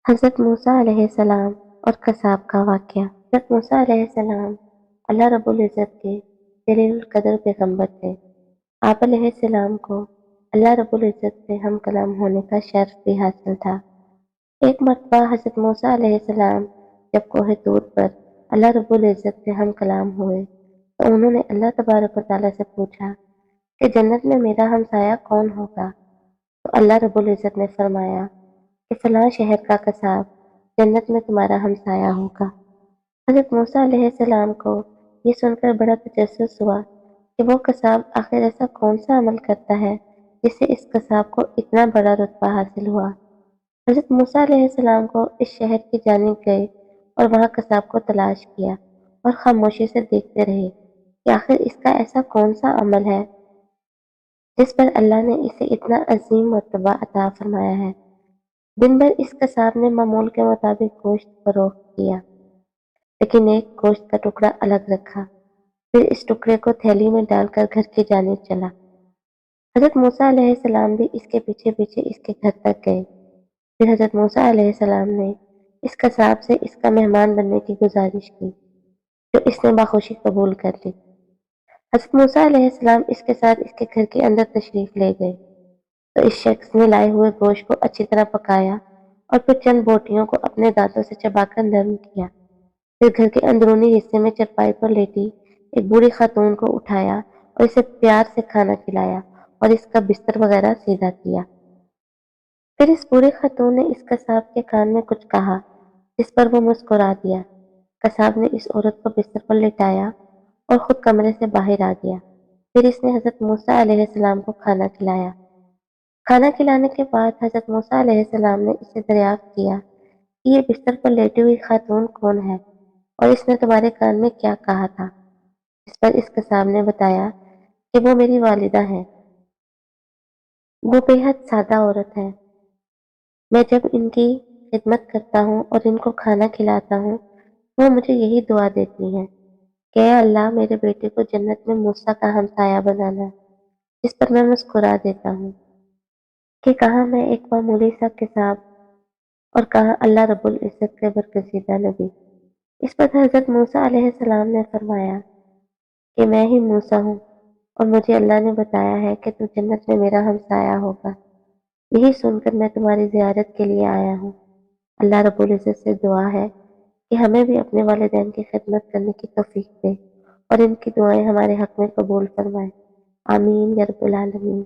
حضرت موسیٰ علیہ السلام اور قصاب کا واقعہ۔ حضرت موسیٰ علیہ السلام اللہ رب العزت کے جلیل القدر پیغمبر تھے۔ آپ علیہ السلام کو اللہ رب العزت سے ہم کلام ہونے کا شرف بھی حاصل تھا۔ ایک مرتبہ حضرت موسیٰ علیہ السلام جب کوہ طور پر اللہ رب العزت سے ہم کلام ہوئے تو انہوں نے اللہ تبارک و تعالیٰ سے پوچھا کہ جنت میں میرا ہمسایہ کون ہوگا؟ تو اللہ رب العزت نے فرمایا کہ فلاں شہر کا قصاب جنت میں تمہارا ہمسایہ ہوگا۔ حضرت موسیٰ علیہ السلام کو یہ سن کر بڑا تجسس ہوا کہ وہ قصاب آخر ایسا کون سا عمل کرتا ہے جس سے اس قصاب کو اتنا بڑا رتبہ حاصل ہوا۔ حضرت موسیٰ علیہ السلام کو اس شہر کی جانب گئے اور وہاں قصاب کو تلاش کیا اور خاموشی سے دیکھتے رہے کہ آخر اس کا ایسا کون سا عمل ہے جس پر اللہ نے اسے اتنا عظیم مرتبہ عطا فرمایا ہے۔ دن بھر اس قصاب نے معمول کے مطابق گوشت فروخت کیا، لیکن ایک گوشت کا ٹکڑا الگ رکھا، پھر اس ٹکڑے کو تھیلی میں ڈال کر گھر کی جانب چلا۔ حضرت موسیٰ علیہ السلام بھی اس کے پیچھے پیچھے اس کے گھر تک گئے۔ پھر حضرت موسیٰ علیہ السلام نے اس قصاب سے اس کا مہمان بننے کی گزارش کی، جو اس نے بخوشی قبول کر لی۔ حضرت موسیٰ علیہ السلام اس کے ساتھ اس کے گھر کے اندر تشریف لے گئے تو اس شخص نے لائے ہوئے گوشت کو اچھی طرح پکایا اور پھر چند بوٹیوں کو اپنے دانتوں سے چبا کر نرم کیا۔ پھر گھر کے اندرونی حصے میں چرپائی پر لیٹی ایک بوڑھی خاتون کو اٹھایا اور اسے پیار سے کھانا کھلایا اور اس کا بستر وغیرہ سیدھا کیا۔ پھر اس بوڑھی خاتون نے اس قصاب کے کان میں کچھ کہا جس پر وہ مسکرا دیا۔ قصاب نے اس عورت کو بستر پر لٹایا اور خود کمرے سے باہر آ گیا۔ پھر اس نے حضرت موسیٰ علیہ السلام کو کھانا کھلایا۔ کھانا کھلانے کے بعد حضرت موسیٰ علیہ السلام نے اسے دریافت کیا کہ یہ بستر پر لیٹی ہوئی خاتون کون ہے اور اس نے تمہارے کان میں کیا کہا تھا؟ اس پر اس قصاب نے بتایا کہ وہ میری والدہ ہے، وہ بے حد سادہ عورت ہے۔ میں جب ان کی خدمت کرتا ہوں اور ان کو کھانا کھلاتا ہوں وہ مجھے یہی دعا دیتی ہیں کہ اے اللہ میرے بیٹے کو جنت میں موسیٰ کا ہمسایہ بنانا، جس پر میں مسکرا دیتا ہوں کہ کہاں میں ایک معمولی سا قصاب اور کہاں اللہ رب العزت کے برگزیدہ نبی۔ اس پر حضرت موسیٰ علیہ السلام نے فرمایا کہ میں ہی موسیٰ ہوں اور مجھے اللہ نے بتایا ہے کہ تو جنت میں میرا ہمسایہ ہوگا، یہی سن کر میں تمہاری زیارت کے لیے آیا ہوں۔ اللہ رب العزت سے دعا ہے کہ ہمیں بھی اپنے والدین کی خدمت کرنے کی توفیق دے اور ان کی دعائیں ہمارے حق میں قبول فرمائے، آمین یا رب العالمین۔